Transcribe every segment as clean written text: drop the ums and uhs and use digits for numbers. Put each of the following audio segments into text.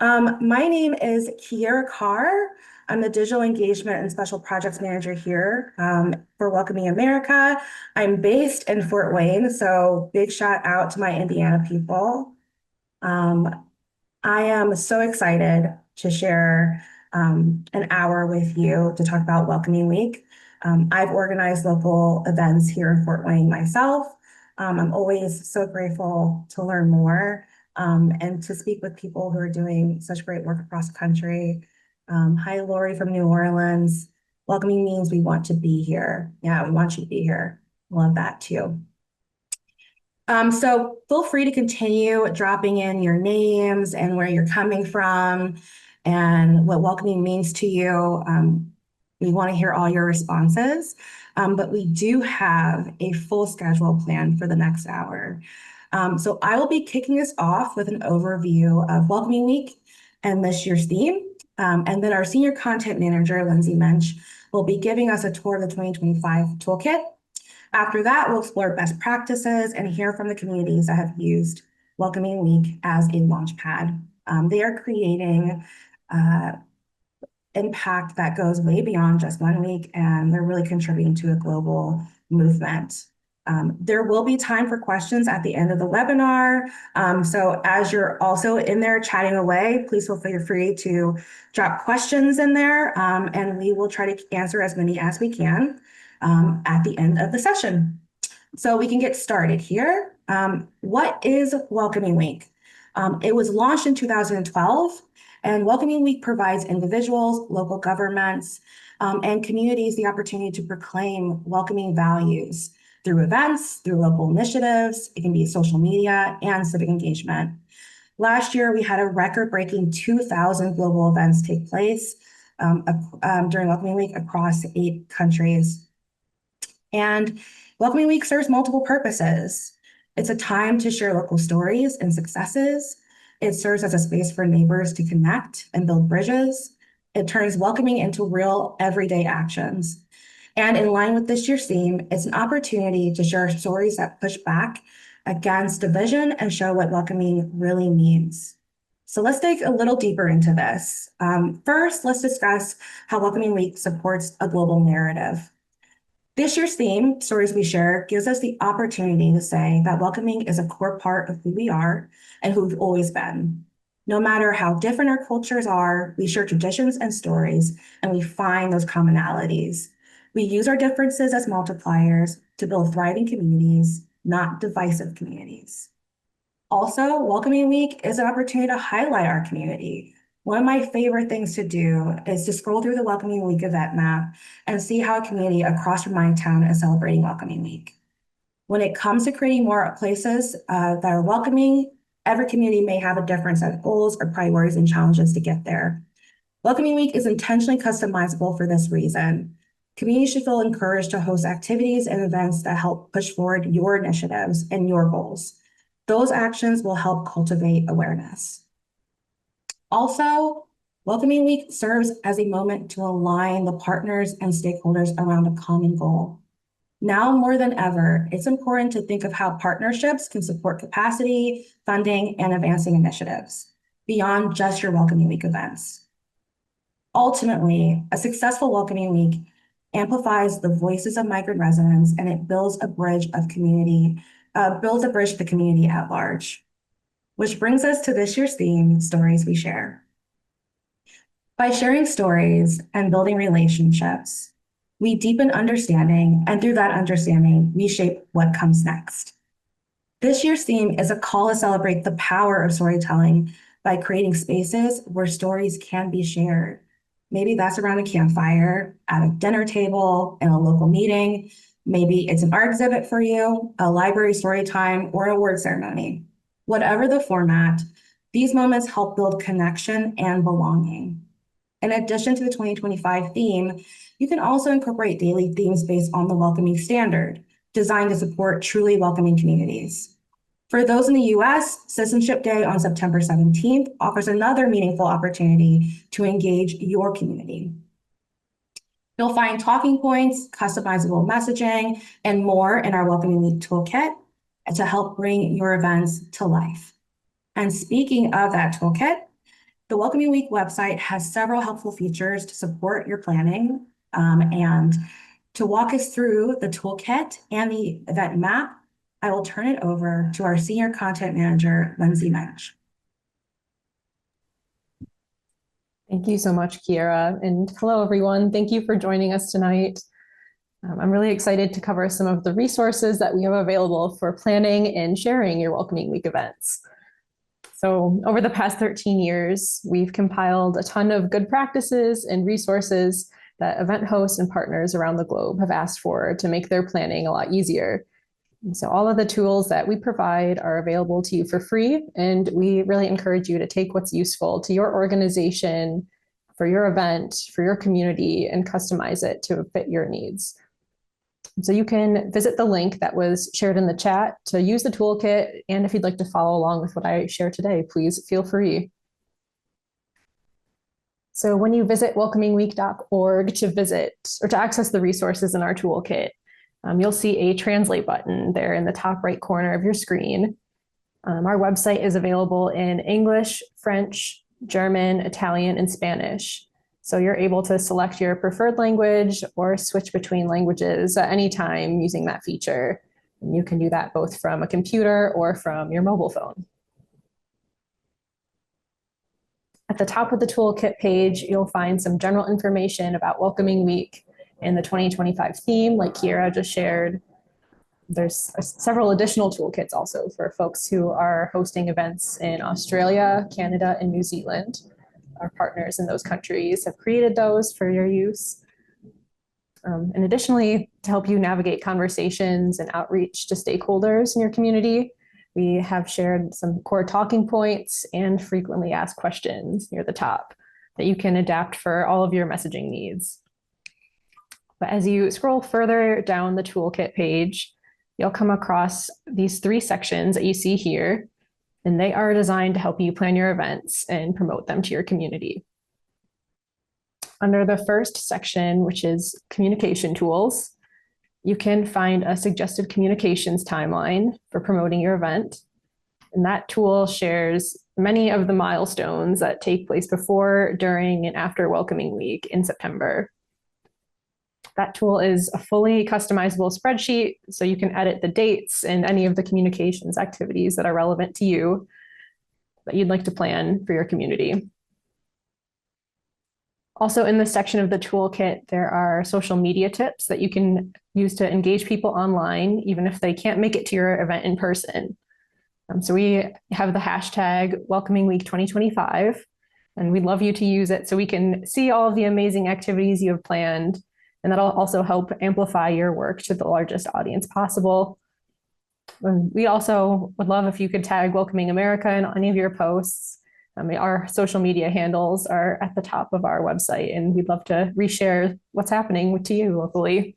My name is Kiera Carr. I'm the Digital Engagement and Special Projects Manager here for Welcoming America. I'm based in Fort Wayne, so big shout out to my Indiana people. Um, I am so excited to share an hour with you to talk about Welcoming Week. I've organized local events here in Fort Wayne myself. I'm always so grateful to learn more and to speak with people who are doing such great work across the country. Hi, Lori from New Orleans. Welcoming means we want to be here. Yeah, we want you to be here. Love that too. So feel free to continue dropping in your names and where you're coming from and what welcoming means to you. We want to hear all your responses, but we do have a full schedule planned for the next hour. So I will be kicking this off with an overview of Welcoming Week and this year's theme. And then our senior content manager, Lindsay Mensch, will be giving us a tour of the 2025 toolkit. After that, we'll explore best practices and hear from the communities that have used Welcoming Week as a launch pad. They are creating impact that goes way beyond just 1 week, and they're really contributing to a global movement. There will be time for questions at the end of the webinar. So as you're also in there chatting away, please feel free to drop questions in there, and we will try to answer as many as we can at the end of the session. So we can get started here. What is Welcoming Week? It was launched in 2012, and Welcoming Week provides individuals, local governments, and communities the opportunity to proclaim welcoming values through events, through local initiatives. It can be social media and civic engagement. Last year, we had a record-breaking 2,000 global events take place during Welcoming Week across 8 countries. And Welcoming Week serves multiple purposes. It's a time to share local stories and successes. It serves as a space for neighbors to connect and build bridges. It turns welcoming into real everyday actions. And in line with this year's theme, it's an opportunity to share stories that push back against division and show what welcoming really means. So let's dig a little deeper into this. First, let's discuss how Welcoming Week supports a global narrative. This year's theme, Stories We Share, gives us the opportunity to say that welcoming is a core part of who we are and who we've always been. No matter how different our cultures are, we share traditions and stories, and we find those commonalities. We use our differences as multipliers to build thriving communities, not divisive communities. Also, Welcoming Week is an opportunity to highlight our community. One of my favorite things to do is to scroll through the Welcoming Week event map and see how a community across from my town is celebrating Welcoming Week. When it comes to creating more places that are welcoming, every community may have a different set of goals or priorities and challenges to get there. Welcoming Week is intentionally customizable for this reason. Communities should feel encouraged to host activities and events that help push forward your initiatives and your goals. Those actions will help cultivate awareness. Also, Welcoming Week serves as a moment to align the partners and stakeholders around a common goal. Now more than ever, it's important to think of how partnerships can support capacity, funding, and advancing initiatives beyond just your Welcoming Week events. Ultimately, a successful Welcoming Week amplifies the voices of migrant residents, and it builds a bridge to the community at large. Which brings us to this year's theme, Stories We Share. By sharing stories and building relationships, we deepen understanding, and through that understanding, we shape what comes next. This year's theme is a call to celebrate the power of storytelling by creating spaces where stories can be shared. Maybe that's around a campfire, at a dinner table, in a local meeting. Maybe it's an art exhibit for you, a library story time, or an award ceremony. Whatever the format, these moments help build connection and belonging. In addition to the 2025 theme, you can also incorporate daily themes based on the Welcoming Standard, designed to support truly welcoming communities. For those in the US, Citizenship Day on September 17th offers another meaningful opportunity to engage your community. You'll find talking points, customizable messaging, and more in our Welcoming Week toolkit to help bring your events to life. And speaking of that toolkit, The Welcoming Week website has several helpful features to support your planning. And to walk us through the toolkit and the event map, I will turn it over to our Senior Content Manager, Lindsay Mensch. Thank you so much, Kiera. And hello, everyone. Thank you for joining us tonight. I'm really excited to cover some of the resources that we have available for planning and sharing your Welcoming Week events. So over the past 13 years, we've compiled a ton of good practices and resources that event hosts and partners around the globe have asked for to make their planning a lot easier. And so all of the tools that we provide are available to you for free, and we really encourage you to take what's useful to your organization, for your event, for your community, and customize it to fit your needs. So you can visit the link that was shared in the chat to use the toolkit, and if you'd like to follow along with what I share today, please feel free. So when you visit welcomingweek.org to visit or to access the resources in our toolkit, you'll see a translate button there in the top right corner of your screen. Our website is available in English, French, German, Italian, and Spanish. So you're able to select your preferred language or switch between languages at any time using that feature. And you can do that both from a computer or from your mobile phone. At the top of the toolkit page, you'll find some general information about Welcoming Week and the 2025 theme, like Kiera just shared. There's several additional toolkits also for folks who are hosting events in Australia, Canada, and New Zealand. Our partners in those countries have created those for your use. And additionally, to help you navigate conversations and outreach to stakeholders in your community, we have shared some core talking points and frequently asked questions near the top that you can adapt for all of your messaging needs. But as you scroll further down the toolkit page, you'll come across these 3 sections that you see here, and they are designed to help you plan your events and promote them to your community. Under the first section, which is communication tools, you can find a suggested communications timeline for promoting your event. And that tool shares many of the milestones that take place before, during, and after Welcoming Week in September. That tool is a fully customizable spreadsheet, so you can edit the dates and any of the communications activities that are relevant to you that you'd like to plan for your community. Also in this section of the toolkit, there are social media tips that you can use to engage people online, even if they can't make it to your event in person. So we have the hashtag Welcoming Week 2025, and we'd love you to use it so we can see all of the amazing activities you have planned. And that'll also help amplify your work to the largest audience possible. And we also would love if you could tag Welcoming America in any of your posts. Our social media handles are at the top of our website, and we'd love to reshare what's happening to you locally.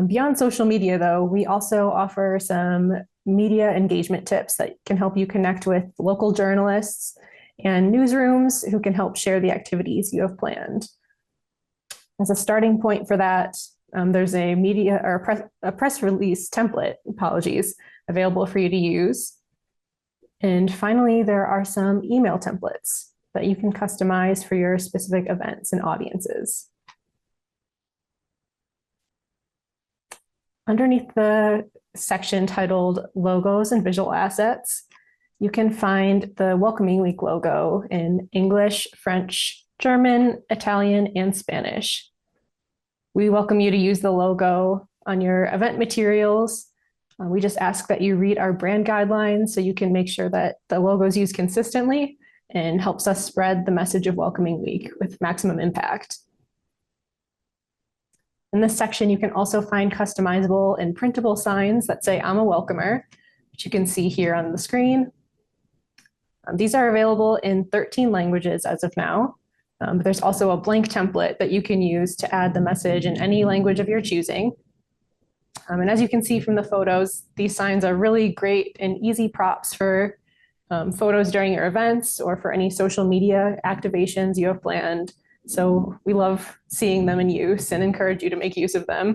Beyond social media, though, we also offer some media engagement tips that can help you connect with local journalists and newsrooms who can help share the activities you have planned. As a starting point for that, there's a media or a press release template, available for you to use. And finally, there are some email templates that you can customize for your specific events and audiences. Underneath the section titled Logos and Visual Assets, you can find the Welcoming Week logo in English, French, German, Italian, and Spanish. We welcome you to use the logo on your event materials. We just ask that you read our brand guidelines so you can make sure that the logo is used consistently and helps us spread the message of Welcoming Week with maximum impact. In this section, you can also find customizable and printable signs that say "I'm a welcomer," which you can see here on the screen. These are available in 13 languages as of now. But there's also a blank template that you can use to add the message in any language of your choosing. And as you can see from the photos, these signs are really great and easy props for photos during your events or for any social media activations you have planned. So we love seeing them in use and encourage you to make use of them.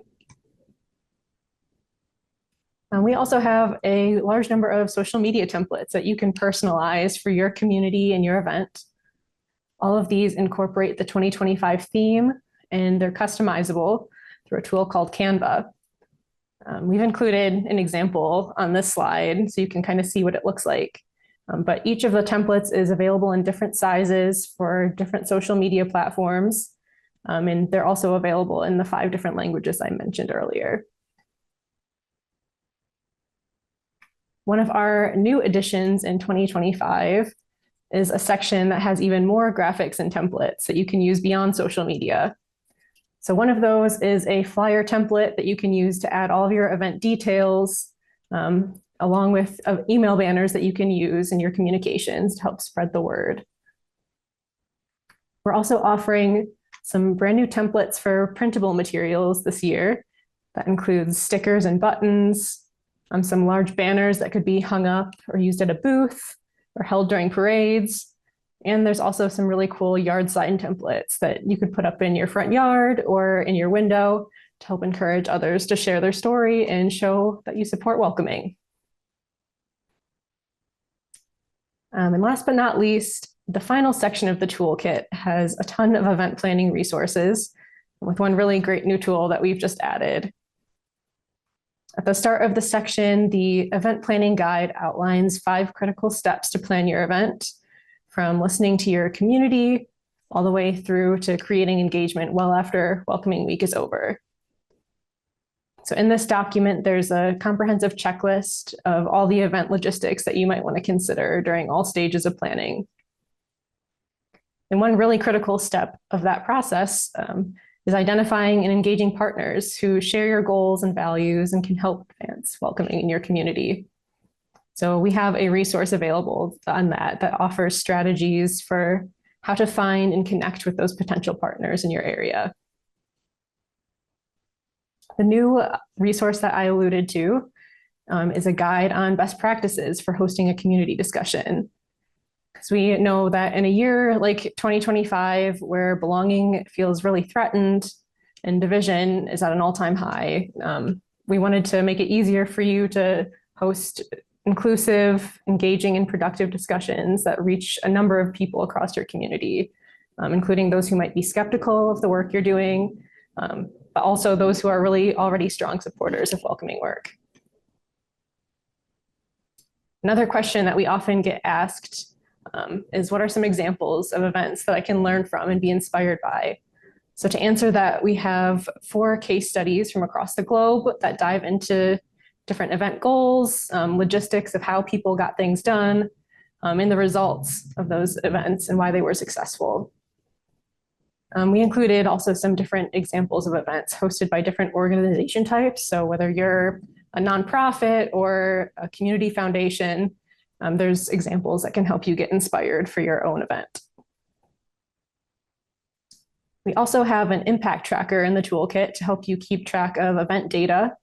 We also have a large number of social media templates that you can personalize for your community and your event. All of these incorporate the 2025 theme, and they're customizable through a tool called Canva. We've included an example on this slide so you can kind of see what it looks like. But each of the templates is available in different sizes for different social media platforms. And they're also available in the 5 different languages I mentioned earlier. One of our new additions in 2025 is a section that has even more graphics and templates that you can use beyond social media. So one of those is a flyer template that you can use to add all of your event details, along with email banners that you can use in your communications to help spread the word. We're also offering some brand new templates for printable materials this year. That includes stickers and buttons, some large banners that could be hung up or used at a booth or held during parades. And there's also some really cool yard sign templates that you could put up in your front yard or in your window to help encourage others to share their story and show that you support welcoming. And last but not least, the final section of the toolkit has a ton of event planning resources with one really great new tool that we've just added. At the start of the section, the event planning guide outlines 5 critical steps to plan your event, from listening to your community all the way through to creating engagement well after Welcoming Week is over. So in this document, there's a comprehensive checklist of all the event logistics that you might want to consider during all stages of planning. And one really critical step of that process is identifying and engaging partners who share your goals and values and can help advance welcoming in your community. So we have a resource available on that offers strategies for how to find and connect with those potential partners in your area. The new resource that I alluded to is a guide on best practices for hosting a community discussion. Because we know that in a year like 2025, where belonging feels really threatened and division is at an all-time high, we wanted to make it easier for you to host inclusive, engaging, and productive discussions that reach a number of people across your community, including those who might be skeptical of the work you're doing, but also those who are really already strong supporters of welcoming work. Another question that we often get asked is, what are some examples of events that I can learn from and be inspired by? So to answer that, we have 4 case studies from across the globe that dive into different event goals, logistics of how people got things done, and the results of those events and why they were successful. We included also some different examples of events hosted by different organization types. So whether you're a nonprofit or a community foundation, there's examples that can help you get inspired for your own event. We also have an impact tracker in the toolkit to help you keep track of event data.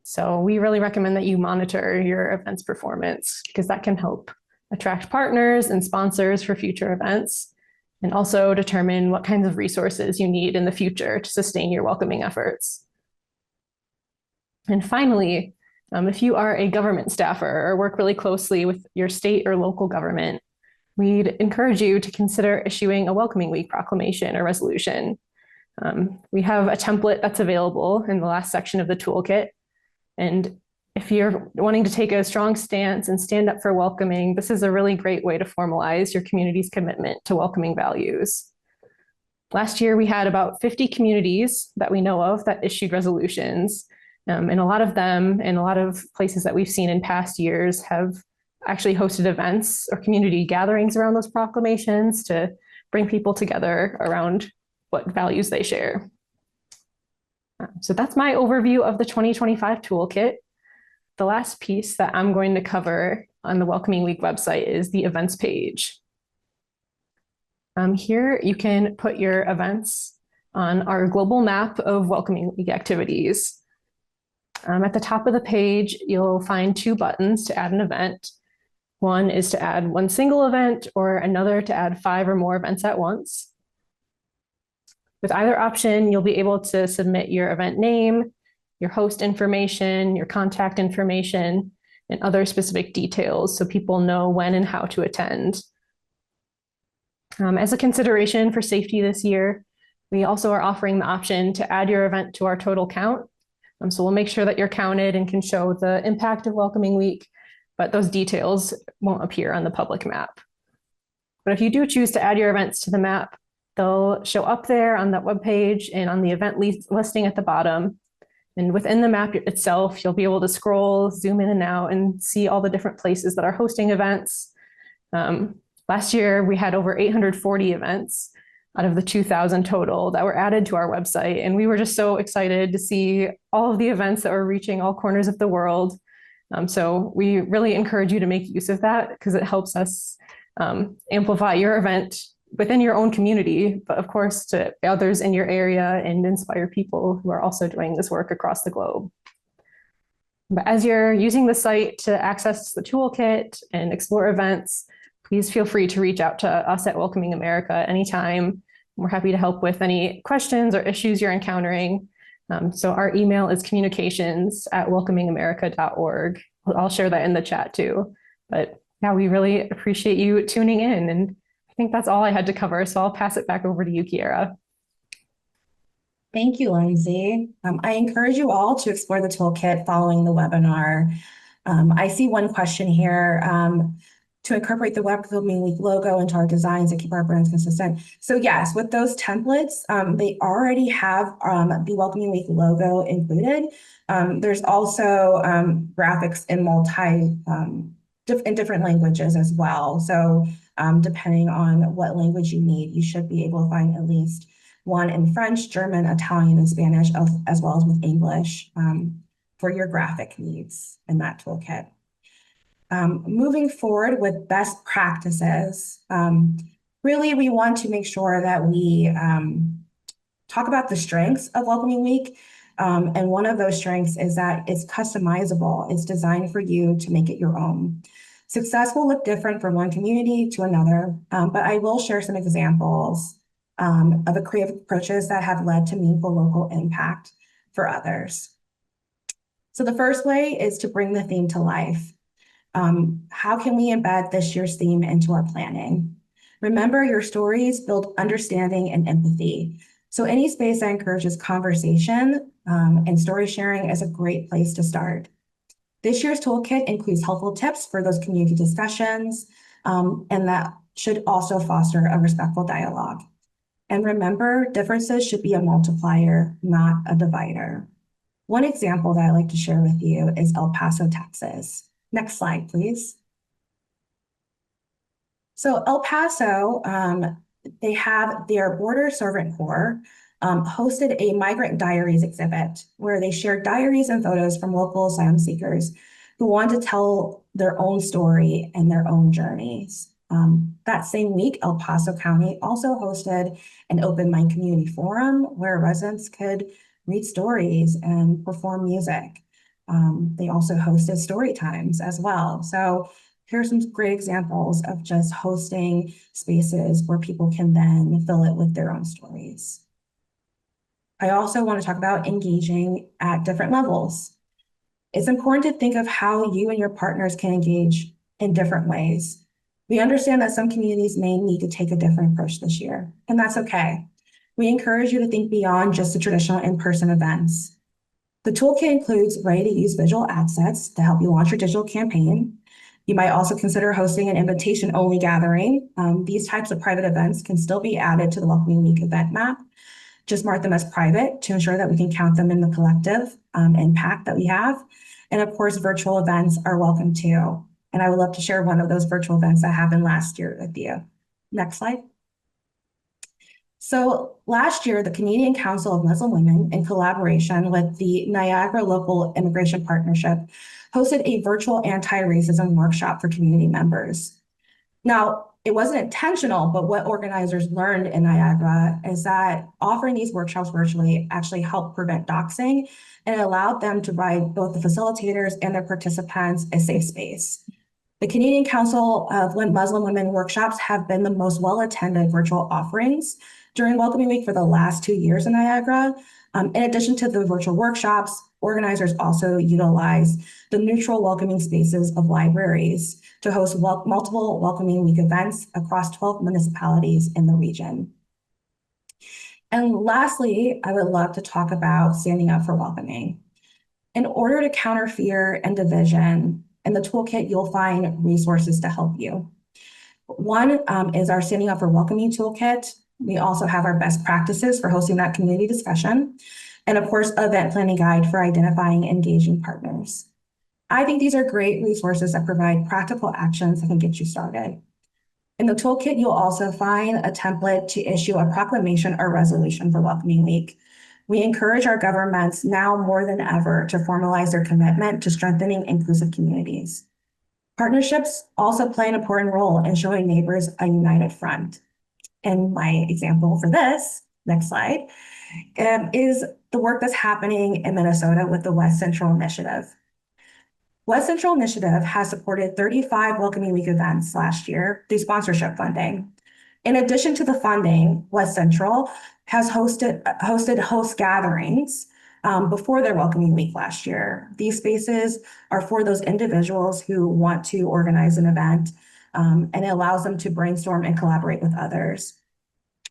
So we really recommend that you monitor your event's performance, because that can help attract partners and sponsors for future events, and also determine what kinds of resources you need in the future to sustain your welcoming efforts. And finally, if you are a government staffer or work really closely with your state or local government, we'd encourage you to consider issuing a Welcoming Week proclamation or resolution. We have a template that's available in the last section of the toolkit. And if you're wanting to take a strong stance and stand up for welcoming, this is a really great way to formalize your community's commitment to welcoming values. Last year, we had about 50 communities that we know of that issued resolutions. And a lot of them, and a lot of places that we've seen in past years, have actually hosted events or community gatherings around those proclamations to bring people together around what values they share. So that's my overview of the 2025 toolkit. The last piece that I'm going to cover on the Welcoming Week website is the events page. Here you can put your events on our global map of Welcoming Week activities. At the top of the page, you'll find 2 buttons to add an event. One is to add one single event, or another to add 5 or more events at once. With either option, you'll be able to submit your event name your host information, your contact information, and other specific details so people know when and how to attend. As a consideration for safety this year, we also are offering the option to add your event to our total count. So we'll make sure that you're counted and can show the impact of Welcoming Week, but those details won't appear on the public map. But if you do choose to add your events to the map, they'll show up there on that webpage and on the event listing at the bottom. And within the map itself, you'll be able to scroll, zoom in and out, and see all the different places that are hosting events. Last year, we had over 840 events out of the 2,000 total that were added to our website. And we were just so excited to see all of the events that were reaching all corners of the world. So we really encourage you to make use of that because it helps us amplify your event within your own community, but of course to others in your area and inspire people who are also doing this work across the globe. But as you're using the site to access the toolkit and explore events, please feel free to reach out to us at Welcoming America anytime. We're happy to help with any questions or issues you're encountering. So our email is communications@welcomingamerica.org. I'll share that in the chat too. But yeah, we really appreciate you tuning in. And I think that's all I had to cover. So I'll pass it back over to you, Kiera. Thank you, Lindsay. I encourage you all to explore the toolkit following the webinar. I see one question here. To incorporate the Welcoming Week logo into our designs and keep our brands consistent. So yes, with those templates, they already have the Welcoming Week logo included. There's also graphics in in different languages as well. So depending on what language you need, you should be able to find at least one in French, German, Italian, and Spanish, as well as with English for your graphic needs in that toolkit. Moving forward with best practices, really we want to make sure that we talk about the strengths of Welcoming Week. And one of those strengths is that it's customizable. It's designed for you to make it your own. Success will look different from one community to another, but I will share some examples of the creative approaches that have led to meaningful local impact for others. So the first way is to bring the theme to life. How can we embed this year's theme into our planning? Remember, your stories build understanding and empathy. So any space that encourages conversation and story sharing is a great place to start. This year's toolkit includes helpful tips for those community discussions, and that should also foster a respectful dialogue. And remember, differences should be a multiplier, not a divider. One example that I'd like to share with you is El Paso, Texas. Next slide, please. So El Paso, they have their Border Servant Corps hosted a migrant diaries exhibit where they shared diaries and photos from local asylum seekers who want to tell their own story and their own journeys. That same week, El Paso County also hosted an open mic community forum where residents could read stories and perform music. They also hosted story times as well. So here's some great examples of just hosting spaces where people can then fill it with their own stories. I also want to talk about engaging at different levels. It's important to think of how you and your partners can engage in different ways. We understand that some communities may need to take a different approach this year, and that's okay. We encourage you to think beyond just the traditional in-person events. The toolkit includes ready-to-use visual assets to help you launch your digital campaign. You might also consider hosting an invitation-only gathering. These types of private events can still be added to the Welcoming Week event map. Just mark them as private to ensure that we can count them in the collective impact that we have. And of course, virtual events are welcome too. And I would love to share one of those virtual events that happened last year with you. Next slide. So last year, the Canadian Council of Muslim Women, in collaboration with the Niagara Local Immigration Partnership, hosted a virtual anti-racism workshop for community members. Now, it wasn't intentional, but what organizers learned in Niagara is that offering these workshops virtually actually helped prevent doxing, and it allowed them to provide both the facilitators and their participants a safe space. The Canadian Council of Muslim Women workshops have been the most well-attended virtual offerings during Welcoming Week for the last 2 years in Niagara. In addition to the virtual workshops, organizers also utilize the neutral welcoming spaces of libraries to host multiple Welcoming Week events across 12 municipalities in the region. And lastly, I would love to talk about standing up for welcoming. In order to counter fear and division, in the toolkit, you'll find resources to help you. One is our Standing Up for Welcoming toolkit. We also have our best practices for hosting that community discussion. And of course, event planning guide for identifying and engaging partners. I think these are great resources that provide practical actions that can get you started. In the toolkit, you'll also find a template to issue a proclamation or resolution for Welcoming Week. We encourage our governments now more than ever to formalize their commitment to strengthening inclusive communities. Partnerships also play an important role in showing neighbors a united front. And my example for this, next slide, is the work that's happening in Minnesota with the West Central Initiative. West Central Initiative has supported 35 Welcoming Week events last year through sponsorship funding. In addition to the funding, West Central has hosted host gatherings before their Welcoming Week last year. These spaces are for those individuals who want to organize an event, and it allows them to brainstorm and collaborate with others.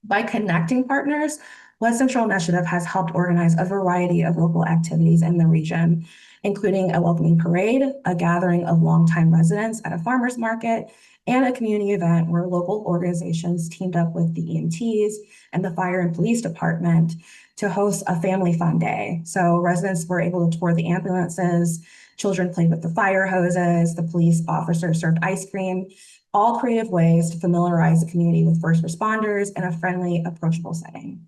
By connecting partners, West Central Initiative has helped organize a variety of local activities in the region, including a welcoming parade, a gathering of longtime residents at a farmer's market, and a community event where local organizations teamed up with the EMTs and the fire and police department to host a family fun day. So residents were able to tour the ambulances, children played with the fire hoses, the police officers served ice cream, all creative ways to familiarize the community with first responders in a friendly, approachable setting.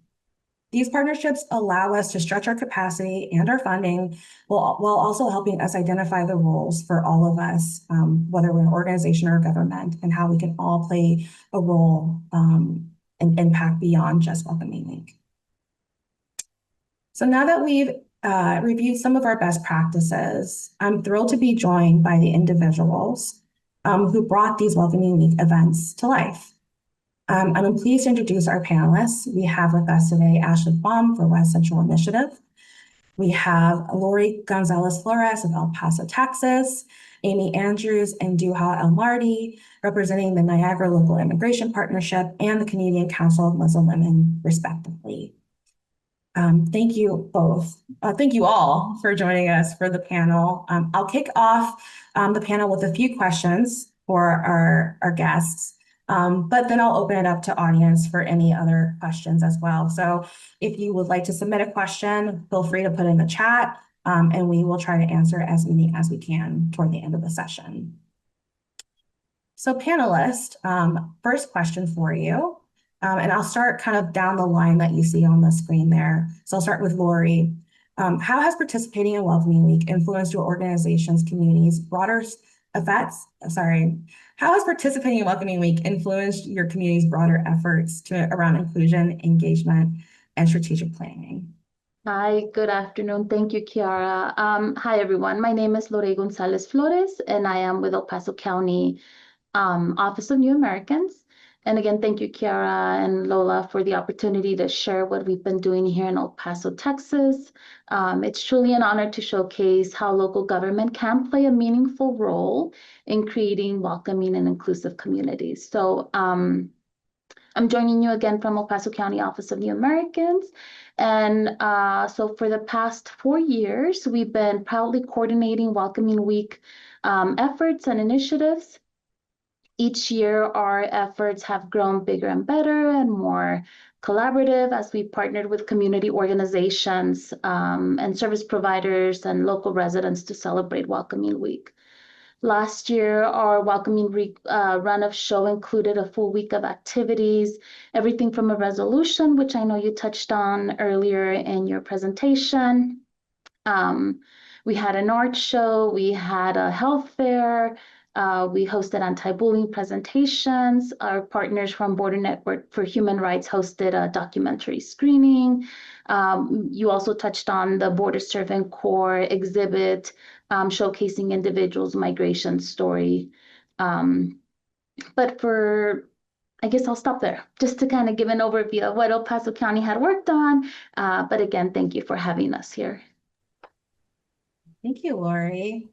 These partnerships allow us to stretch our capacity and our funding while also helping us identify the roles for all of us, whether we're an organization or a government, and how we can all play a role and impact beyond just Welcoming Week. So now that we've reviewed some of our best practices, I'm thrilled to be joined by the individuals who brought these Welcoming Week events to life. I'm pleased to introduce our panelists. We have with us today Ashley Baum for West Central Initiative. We have Lori Gonzalez Flores of El Paso, Texas, Amy Andrews and Duha El Mardi, representing the Niagara Local Immigration Partnership and the Canadian Council of Muslim Women, respectively. Thank you both. Thank you all for joining us for the panel. I'll kick off the panel with a few questions for our guests. But then I'll open it up to audience for any other questions as well. So if you would like to submit a question, feel free to put in the chat, and we will try to answer as many as we can toward the end of the session. So panelists, first question for you, and I'll start kind of down the line that you see on the screen there. So I'll start with Lori. How has participating in Welcoming Week influenced your organization's community's broader efforts? How has participating in Welcoming Week influenced your community's broader efforts around inclusion, engagement, and strategic planning? Hi, good afternoon. Thank you, Kiara. Hi, everyone. My name is Lore Gonzalez Flores, and I am with El Paso County Office of New Americans. And again, thank you, Kiara and Lola, for the opportunity to share what we've been doing here in El Paso, Texas. It's truly an honor to showcase how local government can play a meaningful role in creating welcoming and inclusive communities. So I'm joining you again from El Paso County Office of New Americans. And so for the past 4 years, we've been proudly coordinating Welcoming Week efforts and initiatives. Each year, our efforts have grown bigger and better and more collaborative as we partnered with community organizations and service providers and local residents to celebrate Welcoming Week. Last year, our Welcoming Week run of show included a full week of activities, everything from a resolution, which I know you touched on earlier in your presentation. We had an art show, we had a health fair, we hosted anti-bullying presentations. Our partners from Border Network for Human Rights hosted a documentary screening. You also touched on the Border Servant Corps exhibit, showcasing individuals' migration story. But I guess I'll stop there just to kind of give an overview of what El Paso County had worked on. But again, thank you for having us here. Thank you, Lori.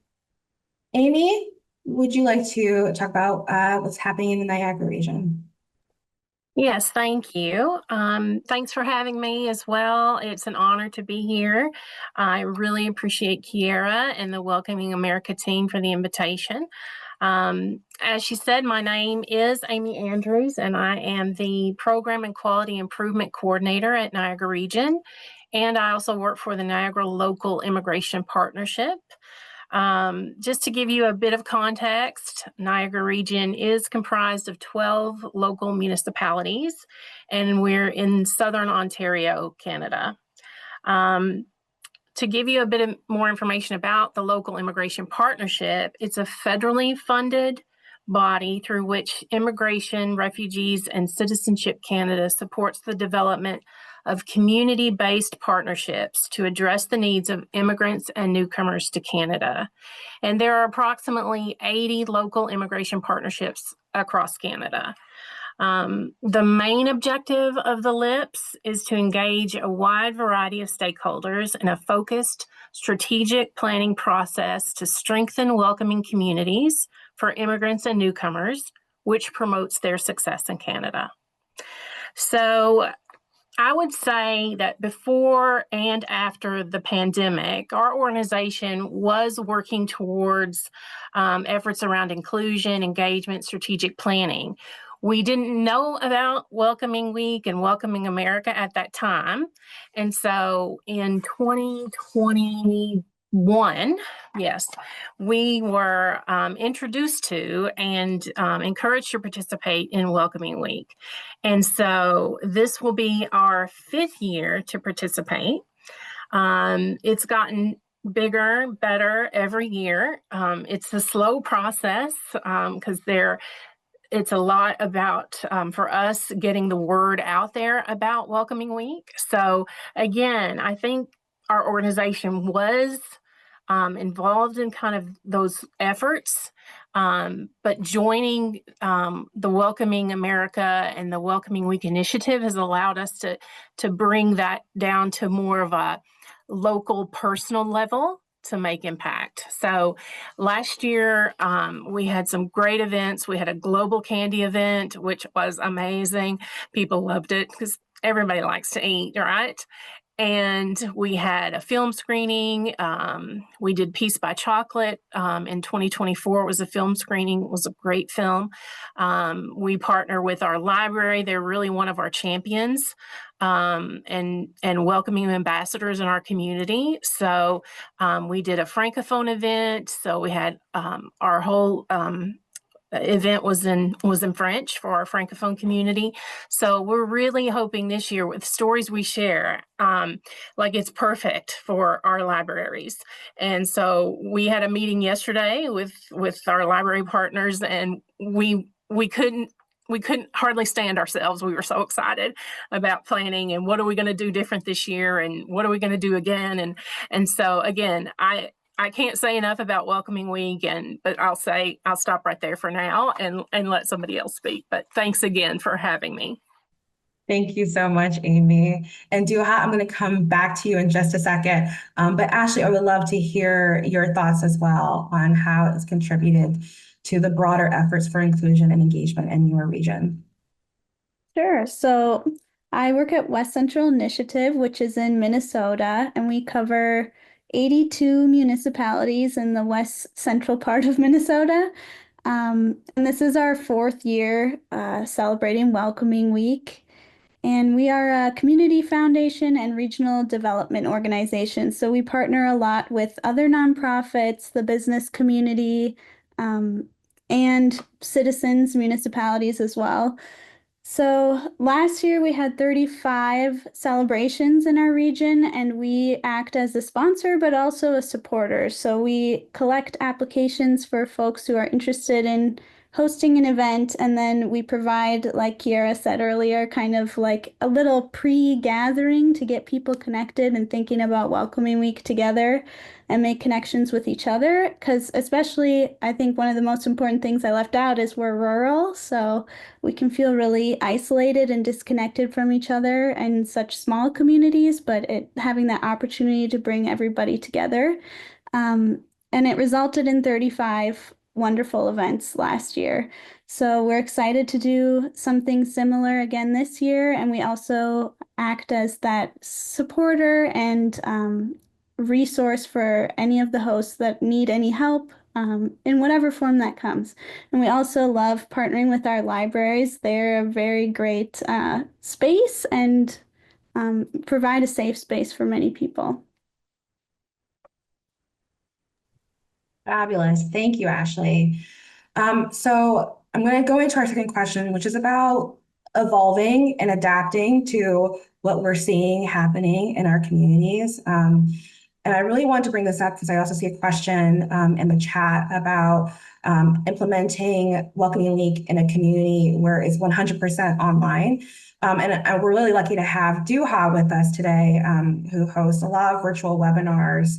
Amy, would you like to talk about what's happening in the Niagara region? Yes, thank you. Thanks for having me as well. It's an honor to be here. I really appreciate Kiera and the Welcoming America team for the invitation. As she said, my name is Amy Andrews, and I am the Program and Quality Improvement Coordinator at Niagara Region. And I also work for the Niagara Local Immigration Partnership. Just to give you a bit of context, Niagara Region is comprised of 12 local municipalities, and we're in Southern Ontario, Canada. To give you a bit of more information about the Local Immigration Partnership, it's a federally funded body through which Immigration, Refugees, and Citizenship Canada supports the development of community-based partnerships to address the needs of immigrants and newcomers to Canada. And there are approximately 80 local immigration partnerships across Canada. The main objective of the LIPS is to engage a wide variety of stakeholders in a focused strategic planning process to strengthen welcoming communities for immigrants and newcomers, which promotes their success in Canada. So I would say that before and after the pandemic, our organization was working towards efforts around inclusion, engagement, strategic planning. We didn't know about Welcoming Week and Welcoming America at that time. And so in 2021, yes, we were introduced to and encouraged to participate in Welcoming Week. And so this will be our 5th year to participate. It's gotten bigger, better every year. It's a slow process because it's a lot about, for us, getting the word out there about Welcoming Week. So again, I think our organization was involved in kind of those efforts, but joining the Welcoming America and the Welcoming Week initiative has allowed us to bring that down to more of a local, personal level to make impact. So last year, we had some great events. We had a global candy event, which was amazing. People loved it because everybody likes to eat, right? And we had a film screening. We did Peace by Chocolate in 2024. It was a film screening. It was a great film. We partner with our library. They're really one of our champions and welcoming ambassadors in our community. So we did a Francophone event. So we had our whole event was in French for our Francophone community. So we're really hoping this year with stories we share, like it's perfect for our libraries. And so we had a meeting yesterday with our library partners, and we couldn't hardly stand ourselves. We were so excited about planning and what are we going to do different this year and what are we going to do again. And so again, I can't say enough about Welcoming Week, but I'll stop right there for now and let somebody else speak. But thanks again for having me. Thank you so much, Amy. And Duha, I'm going to come back to you in just a second. But Ashley, I would love to hear your thoughts as well on how it's contributed to the broader efforts for inclusion and engagement in your region. Sure. So I work at West Central Initiative, which is in Minnesota, and we cover 82 municipalities in the west central part of Minnesota. And this is our 4th year celebrating Welcoming Week. And we are a community foundation and regional development organization. So we partner a lot with other nonprofits, the business community, and citizens, municipalities as well. So last year we had 35 celebrations in our region, and we act as a sponsor but also a supporter. So we collect applications for folks who are interested in hosting an event, and then we provide, like Kiera said earlier, kind of like a little pre-gathering to get people connected and thinking about Welcoming Week together and make connections with each other. Because especially, I think one of the most important things I left out is we're rural, so we can feel really isolated and disconnected from each other in such small communities, but having that opportunity to bring everybody together And it resulted in 35 wonderful events last year. So we're excited to do something similar again this year. And we also act as that supporter and resource for any of the hosts that need any help in whatever form that comes. And we also love partnering with our libraries. They're a very great space and provide a safe space for many people. Fabulous. Thank you, Ashley. So I'm going to go into our second question, which is about evolving and adapting to what we're seeing happening in our communities. And I really want to bring this up because I also see a question in the chat about implementing Welcoming Week in a community where it's 100% online. And we're really lucky to have Duha with us today, who hosts a lot of virtual webinars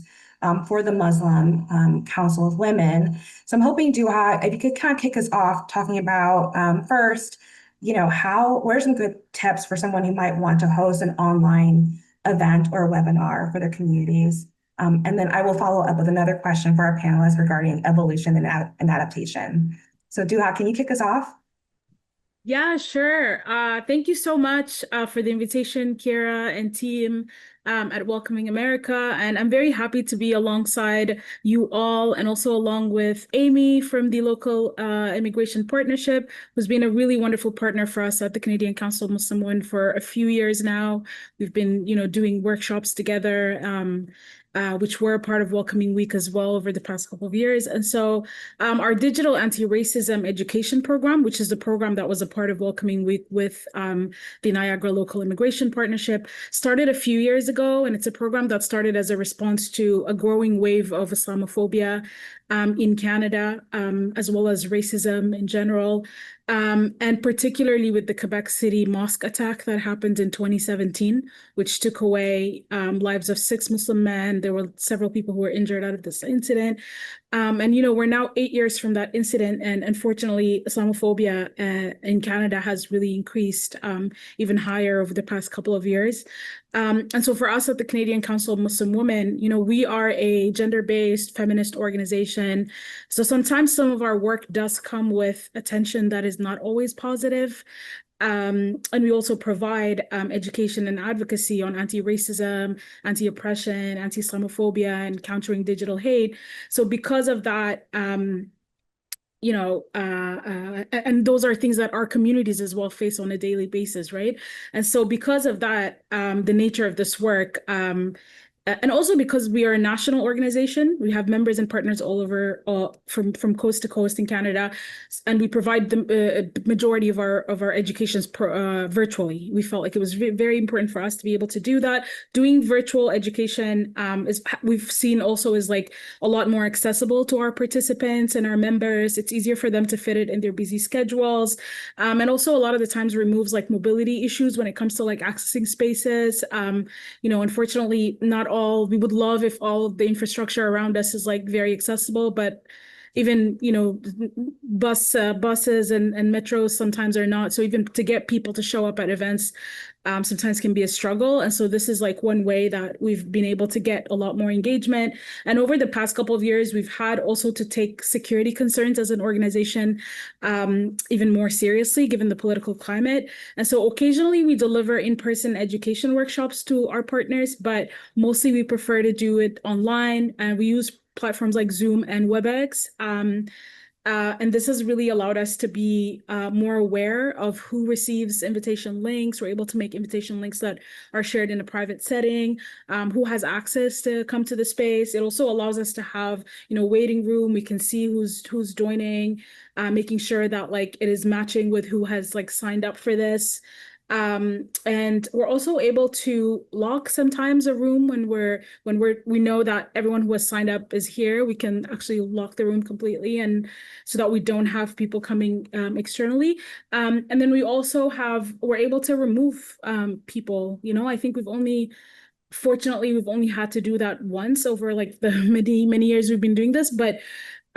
for the Muslim Council of Women. So I'm hoping, Duha, if you could kind of kick us off talking about first, what are some good tips for someone who might want to host an online event or a webinar for their communities? And then I will follow up with another question for our panelists regarding evolution and adaptation. So Duha, can you kick us off? Yeah, sure. Thank you so much for the invitation, Kira and team at Welcoming America. And I'm very happy to be alongside you all and also along with Amy from the local immigration partnership, who's been a really wonderful partner for us at the Canadian Council of Muslim Women for a few years now. We've been, doing workshops together. Which were a part of Welcoming Week as well over the past couple of years. And so our digital anti-racism education program, which is the program that was a part of Welcoming Week with the Niagara Local Immigration Partnership, started a few years ago. And it's a program that started as a response to a growing wave of Islamophobia in Canada, as well as racism in general. And particularly with the Quebec City mosque attack that happened in 2017, which took away lives of 6 Muslim men. There were several people who were injured out of this incident. And, we're now 8 years from that incident. And unfortunately, Islamophobia in Canada has really increased even higher over the past couple of years. And so for us at the Canadian Council of Muslim Women, we are a gender-based feminist organization. So sometimes some of our work does come with attention that is not always positive. And we also provide education and advocacy on anti-racism, anti-oppression, anti-Islamophobia, and countering digital hate. So because of that, and those are things that our communities as well face on a daily basis, right? And so because of that, the nature of this work, and also because we are a national organization, we have members and partners all over, from coast to coast in Canada, and we provide the majority of our educations virtually. We felt like it was very important for us to be able to do that. Doing virtual education we've seen also is like a lot more accessible to our participants and our members. It's easier for them to fit it in their busy schedules, and also a lot of the times removes like mobility issues when it comes to like accessing spaces. Unfortunately, not all. We would love if all of the infrastructure around us is like very accessible, but even buses and metros sometimes are not. So even to get people to show up at events sometimes can be a struggle. And so this is like one way that we've been able to get a lot more engagement. And over the past couple of years, we've had also to take security concerns as an organization even more seriously, given the political climate. And so occasionally we deliver in-person education workshops to our partners, but mostly we prefer to do it online, and we use platforms like Zoom and WebEx. And this has really allowed us to be more aware of who receives invitation links. We're able to make invitation links that are shared in a private setting, who has access to come to the space. It also allows us to have, waiting room. We can see who's joining, making sure that like it is matching with who has like signed up for this. And we're also able to lock sometimes a room when we know that everyone who has signed up is here. We can actually lock the room completely, and so that we don't have people coming externally. And then we're able to remove people. I think fortunately we've only had to do that once over like the many years we've been doing this, but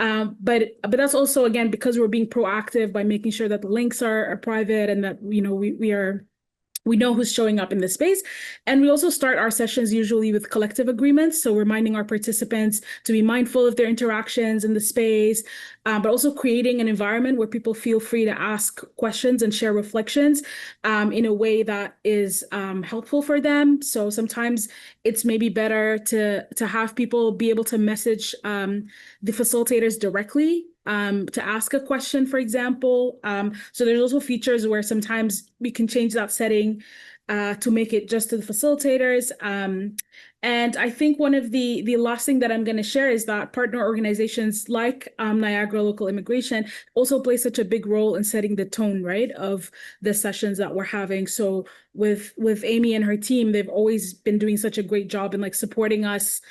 that's also, again, because we're being proactive by making sure that the links are private and that we are we know who's showing up in the space. And we also start our sessions usually with collective agreements. So reminding our participants to be mindful of their interactions in the space, but also creating an environment where people feel free to ask questions and share reflections in a way that is helpful for them. So sometimes it's maybe better to have people be able to message the facilitators directly to ask a question, for example. So there's also features where sometimes we can change that setting to make it just to the facilitators. And I think one of the last thing that I'm going to share is that partner organizations like Niagara Local Immigration also play such a big role in setting the tone, right, of the sessions that we're having. So with Amy and her team, they've always been doing such a great job in like supporting us.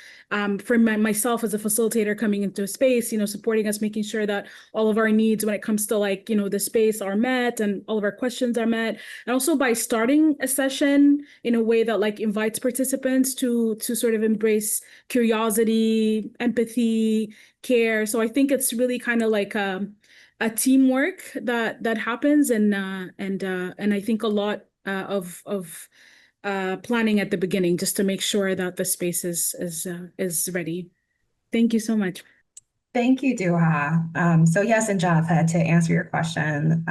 For myself as a facilitator coming into a space, supporting us, making sure that all of our needs when it comes to like, the space are met and all of our questions are met. And also by starting a session in a way that like invites participants to sort of embrace curiosity, empathy, care. So I think it's really kind of like a teamwork that happens, and I think a lot of planning at the beginning just to make sure that the space is ready. Thank you so much. Thank you, Duha. So yes, and Jonathan, to answer your question,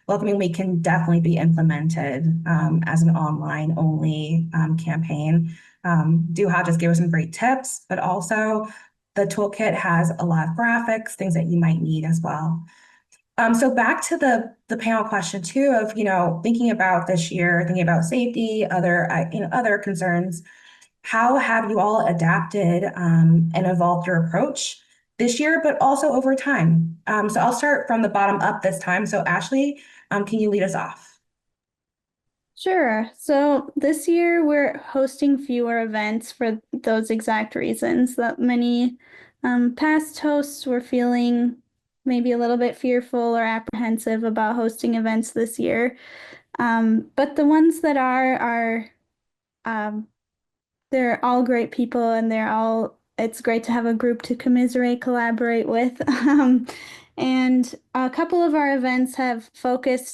Welcoming Week can definitely be implemented as an online only campaign. Duha just gave us some great tips, but also the toolkit has a lot of graphics, things that you might need as well. So back to the panel question too of, thinking about this year, thinking about safety, other concerns. How have you all adapted and evolved your approach this year, but also over time? So I'll start from the bottom up this time. So Ashley, can you lead us off? Sure. So this year we're hosting fewer events for those exact reasons that many past hosts were feeling maybe a little bit fearful or apprehensive about hosting events this year. But the ones that are they're all great people, and it's great to have a group to commiserate, collaborate with. And a couple of our events have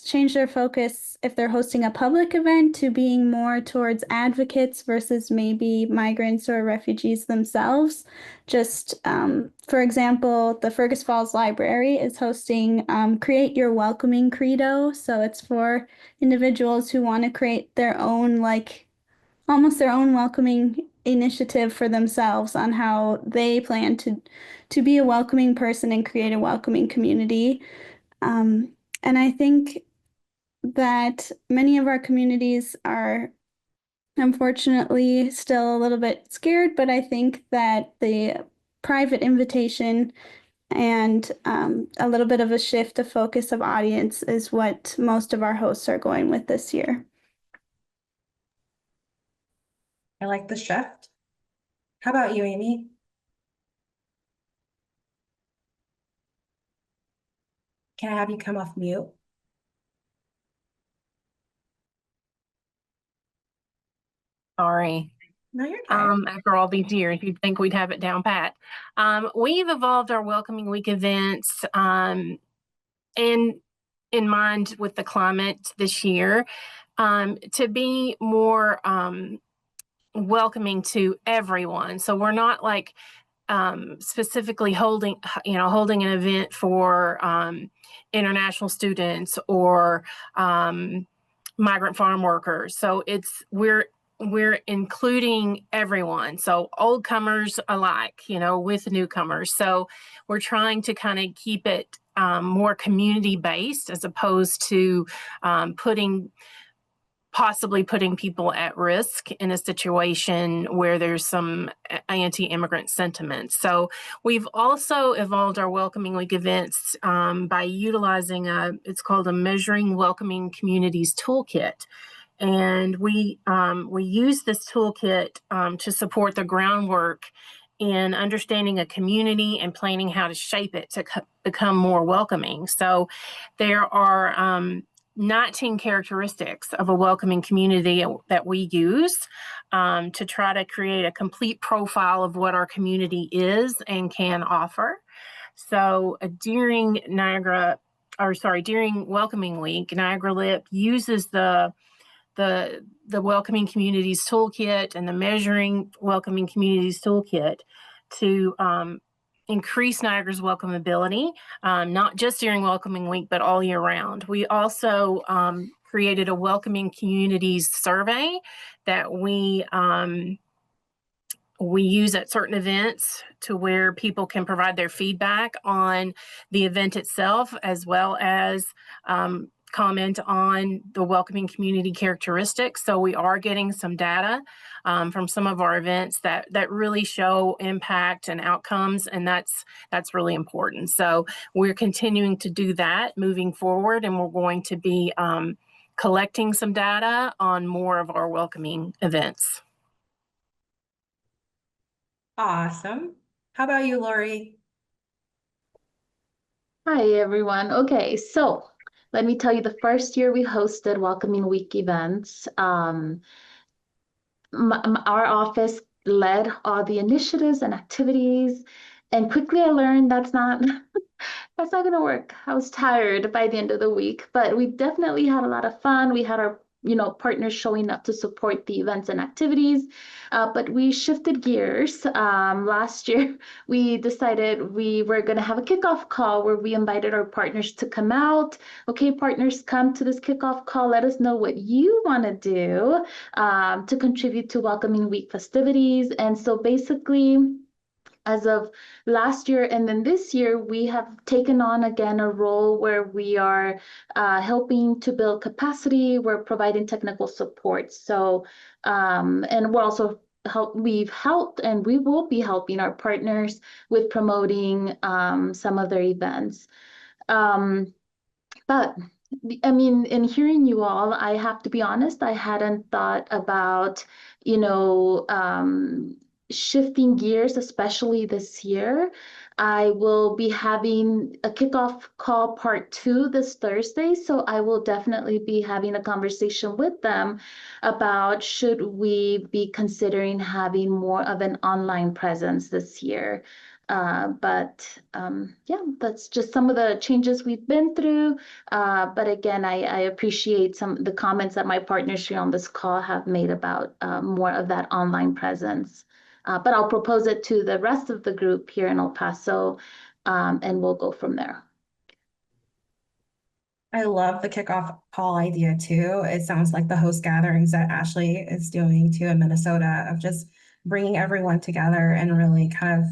changed their focus if they're hosting a public event to being more towards advocates versus maybe migrants or refugees themselves. Just for example, the Fergus Falls Library is hosting Create Your Welcoming Credo. So it's for individuals who want to create their own, almost their own welcoming initiative for themselves on how they plan to be a welcoming person and create a welcoming community. And I think that many of our communities are unfortunately still a little bit scared, but I think that the private invitation and a little bit of a shift of focus of audience is what most of our hosts are going with this year. I like the shift. How about you, Amy? Can I have you come off mute? Sorry. No, you're okay. After all these years, you'd think we'd have it down pat. We've evolved our Welcoming Week events and in mind with the climate this year to be more welcoming to everyone. So we're not like specifically holding an event for international students or migrant farm workers. So we're including everyone. So old comers alike, with newcomers. So we're trying to kind of keep it more community based as opposed to possibly putting people at risk in a situation where there's some anti-immigrant sentiment. So we've also evolved our Welcoming Week events by utilizing it's called a Measuring Welcoming Communities Toolkit. And we use this toolkit to support the groundwork in understanding a community and planning how to shape it to become more welcoming. So there are 19 characteristics of a welcoming community that we use to try to create a complete profile of what our community is and can offer. So during Welcoming Week, Niagara Lip uses the the Welcoming Communities Toolkit and the Measuring Welcoming Communities Toolkit to increase Niagara's welcomability, not just during Welcoming Week, but all year round. We also created a Welcoming Communities survey that we use at certain events to where people can provide their feedback on the event itself, as well as comment on the welcoming community characteristics. So we are getting some data from some of our events that really show impact and outcomes, and that's really important. So we're continuing to do that moving forward, and we're going to be collecting some data on more of our welcoming events. Awesome. How about you, Lori? Hi, everyone. Okay, so let me tell you, the first year we hosted Welcoming Week events, our office led all the initiatives and activities, and quickly I learned that's not that's not going to work. I was tired by the end of the week, but we definitely had a lot of fun. We had our partners showing up to support the events and activities, but we shifted gears. Last year, we decided we were going to have a kickoff call where we invited our partners to come out. Okay, partners, come to this kickoff call. Let us know what you want to do to contribute to Welcoming Week festivities. And so basically, as of last year and then this year, we have taken on again a role where we are helping to build capacity. We're providing technical support. So, and we're also we've helped and we will be helping our partners with promoting some of their events. But I mean, in hearing you all, I have to be honest, I hadn't thought about, shifting gears, especially this year. I will be having a kickoff call part 2 this Thursday, so I will definitely be having a conversation with them about should we be considering having more of an online presence this year. Yeah, that's just some of the changes we've been through. But again, I appreciate some of the comments that my partners here on this call have made about more of that online presence. But I'll propose it to the rest of the group here in El Paso, and we'll go from there. I love the kickoff call idea too. It sounds like the host gatherings that Ashley is doing too in Minnesota, of just bringing everyone together and really kind of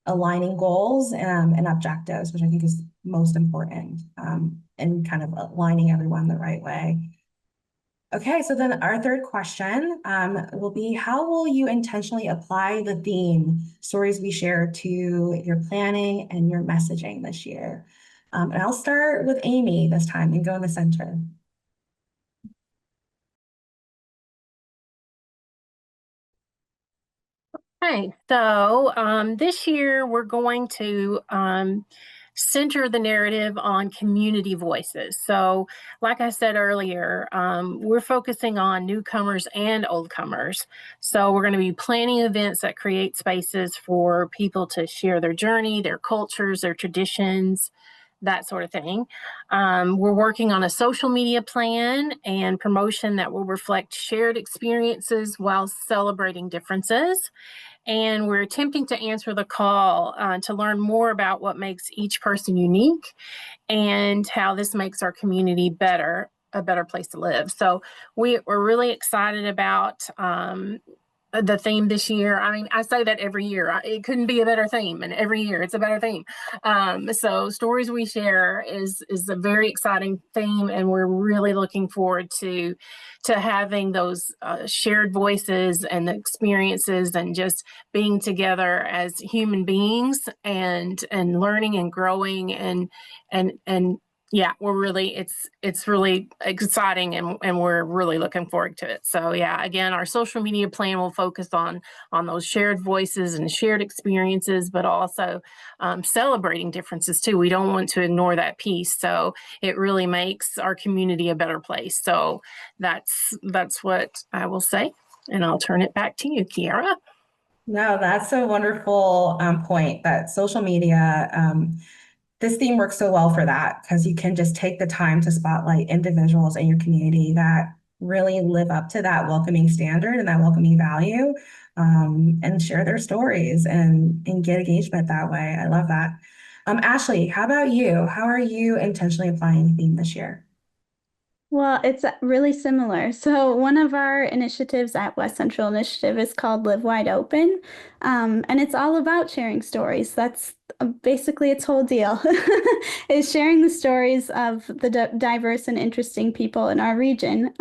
aligning goals and objectives, which I think is most important, and kind of aligning everyone the right way. Okay, so then our third question will be, how will you intentionally apply the theme Stories We Share to your planning and your messaging this year? And I'll start with Amy this time and go in the center. Okay, so this year we're going to center the narrative on community voices. So like I said earlier, we're focusing on newcomers and oldcomers. So we're going to be planning events that create spaces for people to share their journey, their cultures, their traditions, that sort of thing. We're working on a social media plan and promotion that will reflect shared experiences while celebrating differences. And we're attempting to answer the call to learn more about what makes each person unique and how this makes our community a better place to live. So we're really excited about the theme this year. I mean, I say that every year. It couldn't be a better theme, and every year it's a better theme. So Stories We Share is a very exciting theme, and we're really looking forward to having those shared voices and the experiences and just being together as human beings and learning and growing and yeah, it's really exciting, and we're really looking forward to it. So yeah, again, our social media plan will focus on those shared voices and shared experiences, but also celebrating differences too. We don't want to ignore that piece. So it really makes our community a better place. So that's what I will say, and I'll turn it back to you, Kiara. No, that's a wonderful point, that social media, this theme works so well for that, because you can just take the time to spotlight individuals in your community that really live up to that welcoming standard and that welcoming value, and share their stories and get engagement that way. I love that. Ashley, how about you? How are you intentionally applying the theme this year? Well, it's really similar. So one of our initiatives at West Central Initiative is called Live Wide Open. And it's all about sharing stories. That's basically its whole deal, is sharing the stories of the diverse and interesting people in our region.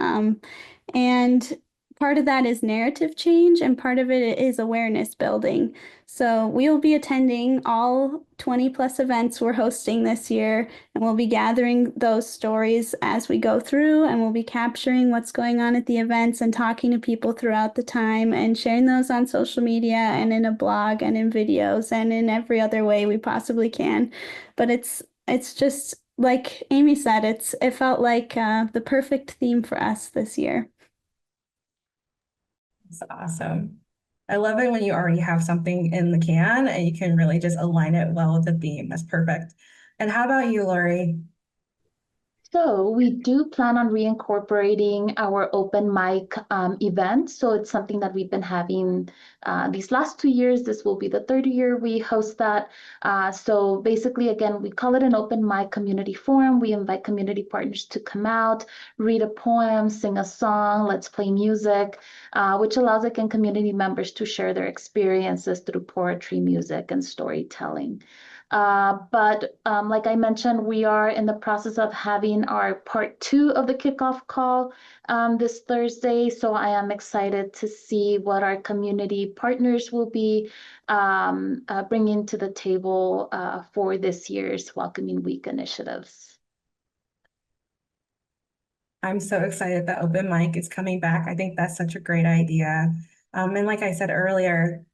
And part of that is narrative change, and part of it is awareness building. So we will be attending all 20 plus events we're hosting this year, and we'll be gathering those stories as we go through, and we'll be capturing what's going on at the events and talking to people throughout the time and sharing those on social media and in a blog and in videos and in every other way we possibly can. But it's just like Amy said, it felt like the perfect theme for us this year. It's awesome. I love it when you already have something in the can and you can really just align it well with the theme. That's perfect. And how about you, Lori? So we do plan on reincorporating our open mic event. So it's something that we've been having these last 2 years. This will be the third year we host that. So basically, again, we call it an open mic community forum. We invite community partners to come out, read a poem, sing a song, let's play music, which allows, again, community members to share their experiences through poetry, music, and storytelling. But like I mentioned, we are in the process of having our part 2 of the kickoff call this Thursday. So I am excited to see what our community partners will be bringing to the table for this year's Welcoming Week initiatives. I'm so excited that open mic is coming back. I think that's such a great idea. And like I said earlier,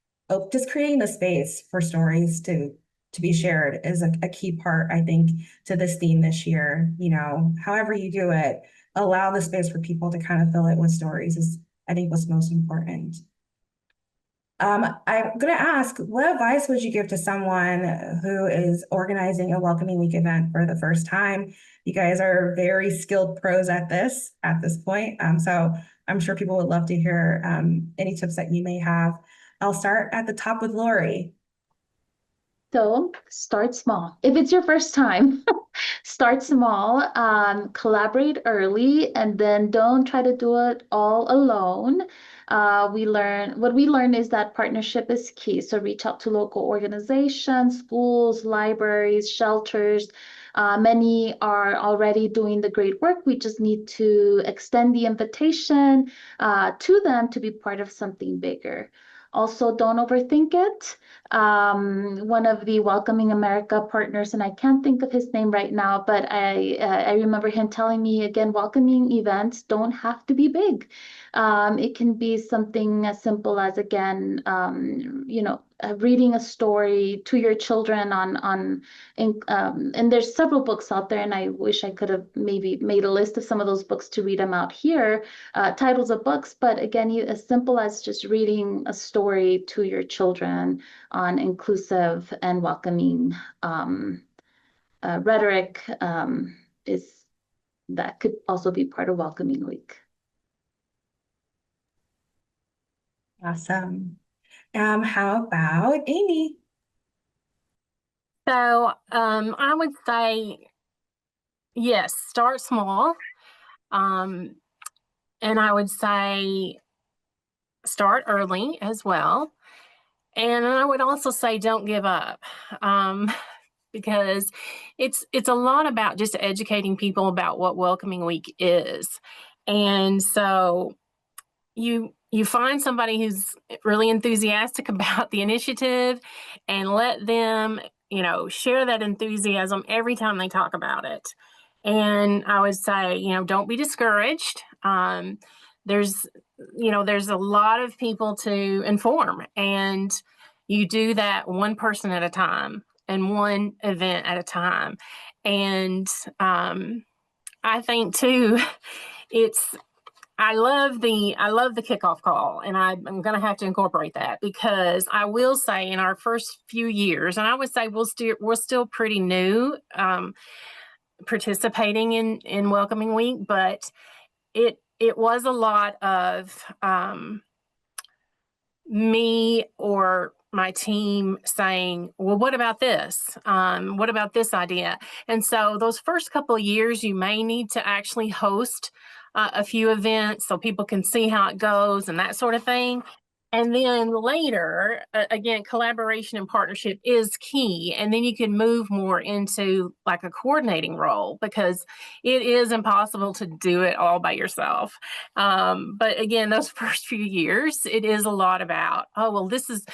just creating the space for stories to be shared is a key part, I think, to this theme this year. You know, however you do it, allow the space for people to kind of fill it with stories is, I think, what's most important. I'm going to ask, what advice would you give to someone who is organizing a Welcoming Week event for the first time? You guys are very skilled pros at this point. So I'm sure people would love to hear any tips that you may have. I'll start at the top with Lori. So start small. If it's your first time, start small, collaborate early, and then don't try to do it all alone. What we learn is that partnership is key. So reach out to local organizations, schools, libraries, shelters. Many are already doing the great work. We just need to extend the invitation to them to be part of something bigger. Also, don't overthink it. One of the Welcoming America partners, and I can't think of his name right now, but I remember him telling me, again, welcoming events don't have to be big. It can be something as simple as, again, reading a story to your children and there's several books out there, and I wish I could have maybe made a list of some of those books to read them out here, titles of books, but again, as simple as just reading a story to your children on inclusive and welcoming rhetoric that could also be part of Welcoming Week. Awesome. How about Amy? So I would say, yes, start small. And I would say start early as well. And I would also say don't give up. Because it's a lot about just educating people about what Welcoming Week is. And so you find somebody who's really enthusiastic about the initiative and let them, share that enthusiasm every time they talk about it. And I would say, don't be discouraged. There's a lot of people to inform, and you do that one person at a time and one event at a time. And I think too, I love the kickoff call, and I'm going to have to incorporate that, because I will say in our first few years, and I would say we're still pretty new participating in Welcoming Week, but it was a lot of me or my team saying, well, what about this? What about this idea? And so those first couple of years, you may need to actually host a few events so people can see how it goes and that sort of thing. And then later, again, collaboration and partnership is key. And then you can move more into like a coordinating role, because it is impossible to do it all by yourself. But again, those first few years, it is a lot about, oh, well, this is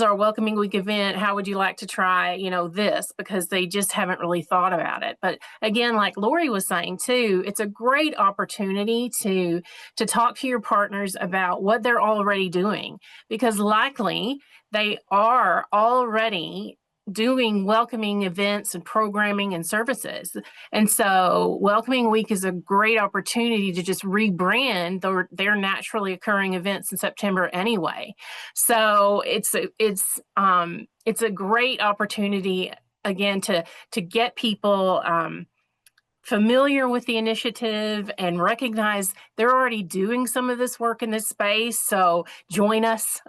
our welcoming week event. How would you like to try, this? Because they just haven't really thought about it. But again, like Lori was saying too, it's a great opportunity to talk to your partners about what they're already doing, because likely they are already doing welcoming events and programming and services. And so Welcoming Week is a great opportunity to just rebrand their naturally occurring events in September anyway. So it's a great opportunity again to get people familiar with the initiative and recognize they're already doing some of this work in this space. So join us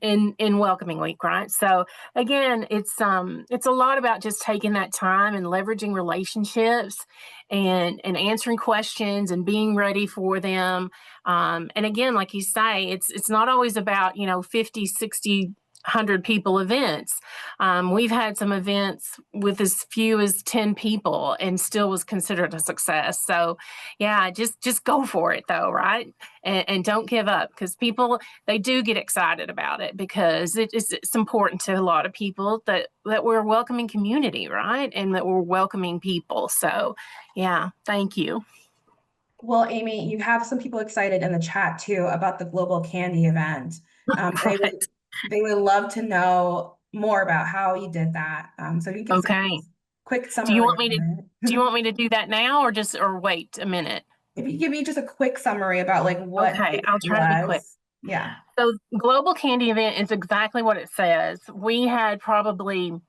in Welcoming Week, right? So again, it's a lot about just taking that time and leveraging relationships and answering questions and being ready for them. And again, like you say, it's not always about 50, 60, 100 people events. We've had some events with as few as 10 people and still was considered a success. So yeah, just go for it though, right? And don't give up, because people, they do get excited about it, because it's important to a lot of people that we're a welcoming community, right? And that we're welcoming people. So yeah, thank you. Well, Amy, you have some people excited in the chat too about the Global Candy event. They would love to know more about how you did that. So you can give Okay. quick summary. Do you want me to do that now, or wait a minute? If you give me just a quick summary about like what. Okay, I'll try to be quick. Yeah. So Global Candy Event is exactly what it says. We had probably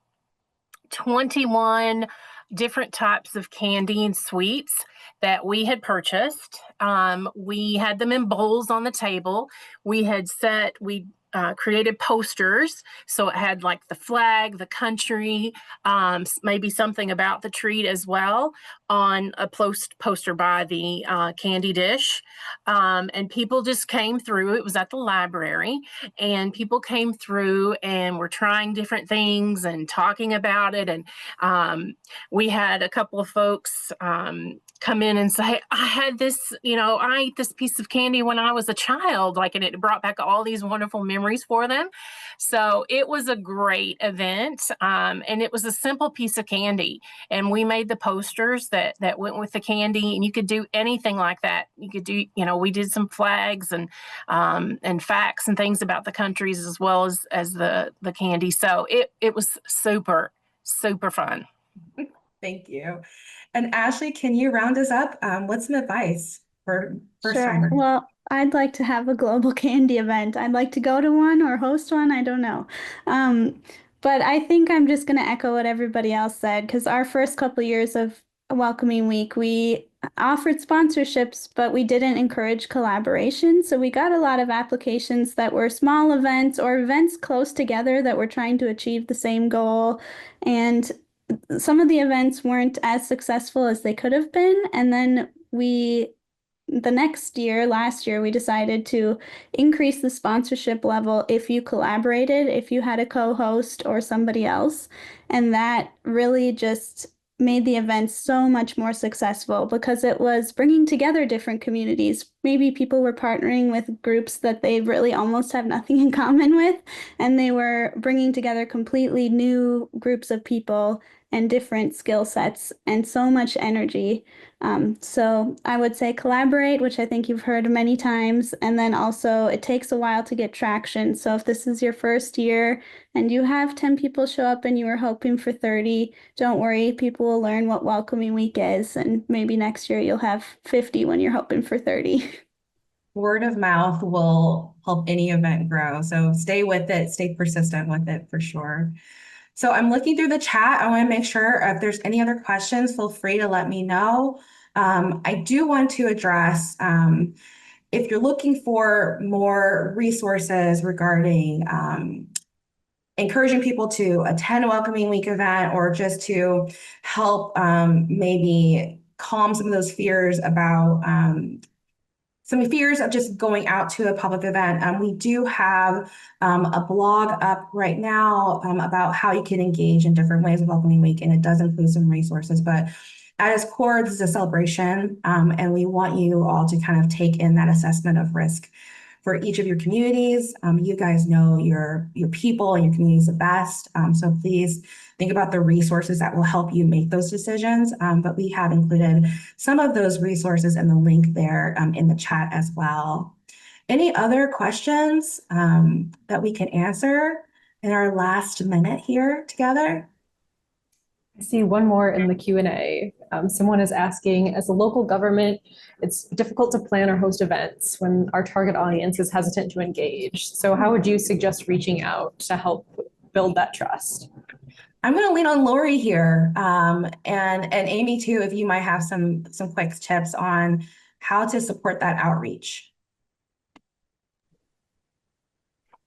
21 different types of candy and sweets that we had purchased. We had them in bowls on the table. We created posters. So it had like the flag, the country, maybe something about the treat as well on a poster by the candy dish. And people just came through. It was at the library, and people came through and were trying different things and talking about it. And we had a couple of folks come in and say, I had this, I ate this piece of candy when I was a child, and it brought back all these wonderful memories for them. So it was a great event. And it was a simple piece of candy. And we made the posters that went with the candy, and you could do anything like that. You could do, we did some flags and facts and things about the countries as well as the candy. So it was super, super fun. Thank you. And Ashley, can you round us up? What's some advice for first timers? Well, I'd like to have a global candy event. I'd like to go to one or host one. I don't know. But I think I'm just going to echo what everybody else said, because our first couple of years of Welcoming Week, we offered sponsorships, but we didn't encourage collaboration. So we got a lot of applications that were small events or events close together that were trying to achieve the same goal. And some of the events weren't as successful as they could have been. And then last year, we decided to increase the sponsorship level if you collaborated, if you had a co-host or somebody else. And that really just made the event so much more successful, because it was bringing together different communities. Maybe people were partnering with groups that they really almost have nothing in common with, and they were bringing together completely new groups of people and different skill sets and so much energy. So I would say collaborate, which I think you've heard many times. And then also it takes a while to get traction. So if this is your first year and you have 10 people show up and you were hoping for 30, don't worry, people will learn what Welcoming Week is. And maybe next year you'll have 50 when you're hoping for 30. Word of mouth will help any event grow. So stay with it, stay persistent with it for sure. So I'm looking through the chat. I want to make sure if there's any other questions, feel free to let me know. I do want to address if you're looking for more resources regarding encouraging people to attend a Welcoming Week event or just to help maybe calm some of those fears about some fears of just going out to a public event. We do have a blog up right now about how you can engage in different ways of Welcoming Week, and it does include some resources. But at its core, this is a celebration, and we want you all to kind of take in that assessment of risk for each of your communities. You guys know your people and your communities the best. So please think about the resources that will help you make those decisions. But we have included some of those resources in the link there in the chat as well. Any other questions that we can answer in our last minute here together? I see one more in the Q&A. Someone is asking, as a local government, it's difficult to plan or host events when our target audience is hesitant to engage. So how would you suggest reaching out to help build that trust? I'm going to lean on Lori here, and Amy too, if you might have some quick tips on how to support that outreach.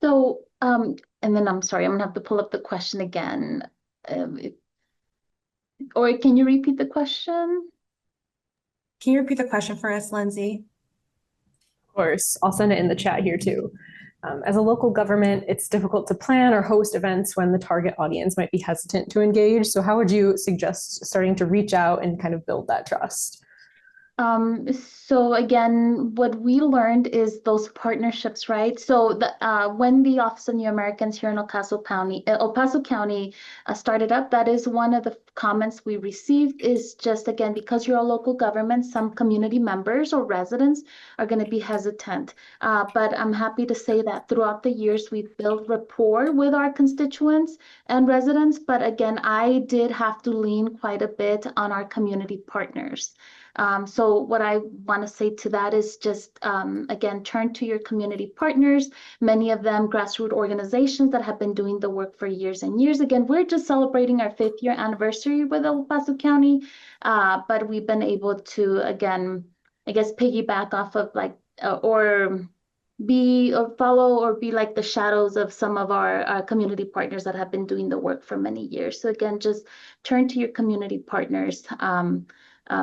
So, and then I'm sorry, I'm gonna have to pull up the question again. Or can you repeat the question? Can you repeat the question for us, Lindsay? Of course, I'll send it in the chat here too. As a local government, it's difficult to plan or host events when the target audience might be hesitant to engage. So how would you suggest starting to reach out and kind of build that trust? So again, what we learned is those partnerships, right? So when the Office of New Americans here in El Paso County started up, that is one of the comments we received is just, again, because you're a local government, some community members or residents are going to be hesitant. But I'm happy to say that throughout the years, we've built rapport with our constituents and residents. But again, I did have to lean quite a bit on our community partners. So what I want to say to that is just, again, turn to your community partners, many of them grassroots organizations that have been doing the work for years and years. Again, we're just celebrating our 5th year anniversary with El Paso County, but we've been able to, again, I guess, piggyback off of like, or follow or be like the shadows of some of our community partners that have been doing the work for many years. So again, just turn to your community partners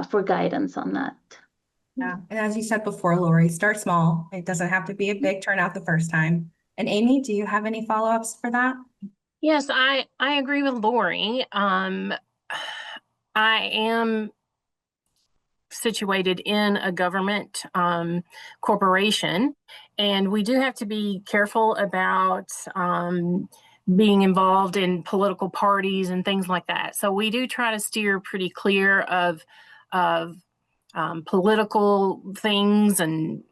for guidance on that. Yeah, and as you said before, Lori, start small. It doesn't have to be a big turnout the first time. And Amy, do you have any follow-ups for that? Yes, I agree with Lori. I am situated in a government corporation, and we do have to be careful about being involved in political parties and things like that. So we do try to steer pretty clear of political things, and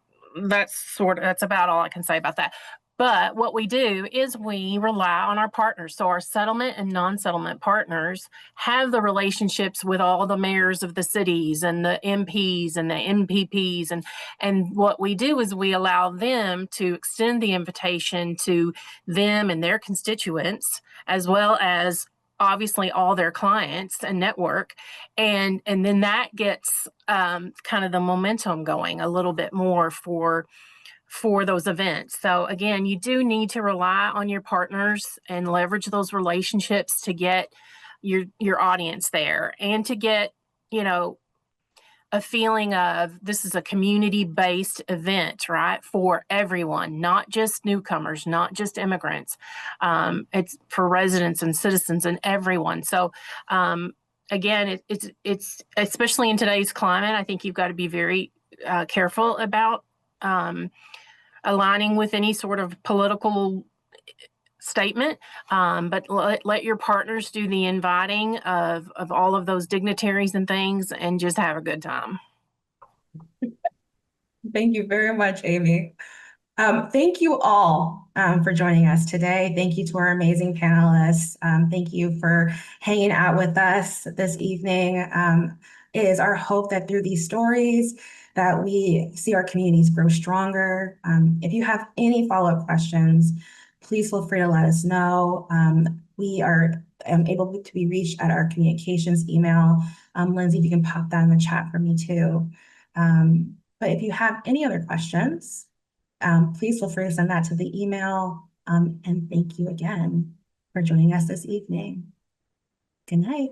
that's about all I can say about that. But what we do is we rely on our partners. So our settlement and non-settlement partners have the relationships with all the mayors of the cities and the MPs and the MPPs. And what we do is we allow them to extend the invitation to them and their constituents, as well as obviously all their clients and network. And then that gets kind of the momentum going a little bit more for those events. So again, you do need to rely on your partners and leverage those relationships to get your audience there and to get, a feeling of this is a community-based event, right? For everyone, not just newcomers, not just immigrants. It's for residents and citizens and everyone. So again, it's especially in today's climate, I think you've got to be very careful about aligning with any sort of political statement, but let your partners do the inviting of all of those dignitaries and things, and just have a good time. Thank you very much, Amy. Thank you all for joining us today. Thank you to our amazing panelists. Thank you for hanging out with us this evening. It is our hope that through these stories that we see our communities grow stronger. If you have any follow-up questions, please feel free to let us know. We are able to be reached at our communications email. Lindsay, if you can pop that in the chat for me too. But if you have any other questions, please feel free to send that to the email. And thank you again for joining us this evening. Good night.